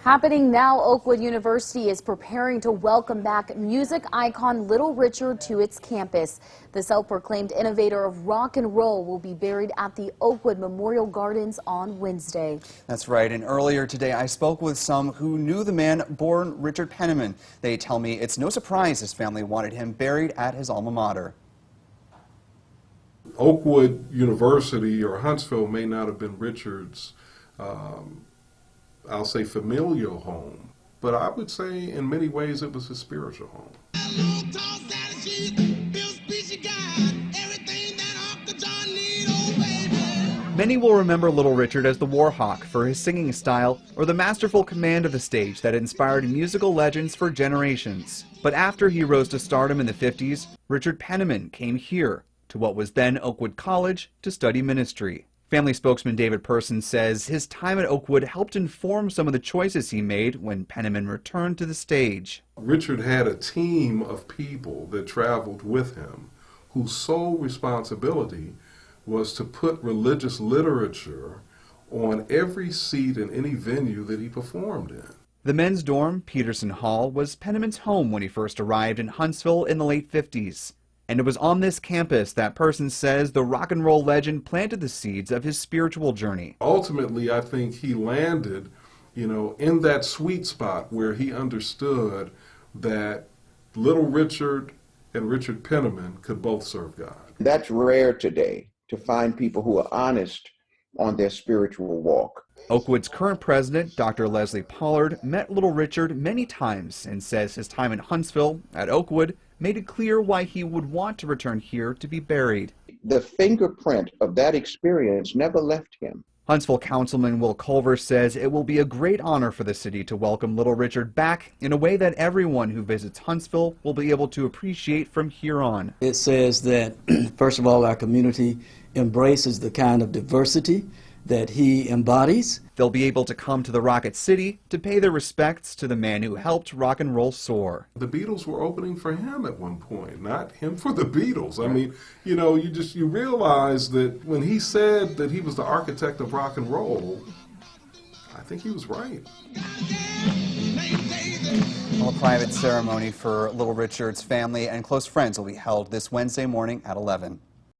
Happening now, Oakwood University is preparing to welcome back music icon Little Richard to its campus. The self-proclaimed innovator of rock and roll will be buried at the Oakwood Memorial Gardens on Wednesday. That's right, and earlier today I spoke with some who knew the man born Richard Penniman. They tell me it's no surprise his family wanted him buried at his alma mater. Oakwood University or Huntsville may not have been Richard's I'll say familial home, but I would say in many ways it was his spiritual home. Many will remember Little Richard as the War Hawk for his singing style or the masterful command of the stage that inspired musical legends for generations. But after he rose to stardom in the 50s, Richard Penniman came here to what was then Oakwood College to study ministry. Family spokesman David Person says his time at Oakwood helped inform some of the choices he made when Penniman returned to the stage. Richard had a team of people that traveled with him whose sole responsibility was to put religious literature on every seat in any venue that he performed in. The men's dorm, Peterson Hall, was Penniman's home when he first arrived in Huntsville in the late 50s. And it was on this campus that Person says the rock and roll legend planted the seeds of his spiritual journey. Ultimately, I think he landed, in that sweet spot where he understood that Little Richard and Richard Penniman could both serve God. That's rare today, to find people who are honest on their spiritual walk. Oakwood's current president, Dr. Leslie Pollard, met Little Richard many times and says his time in Huntsville at Oakwood made it clear why he would want to return here to be buried. The fingerprint of that experience never left him. Huntsville Councilman Will Culver says it will be a great honor for the city to welcome Little Richard back in a way that everyone who visits Huntsville will be able to appreciate from here on. It says that, first of all, our community embraces the kind of diversity that he embodies. They'll be able to come to the Rocket City to pay their respects to the man who helped rock and roll soar. The Beatles were opening for him at one point, not him for the Beatles. I mean, you realize that when he said that he was the architect of rock and roll, I think he was right. Well, a private ceremony for Little Richard's family and close friends will be held this Wednesday morning at 11.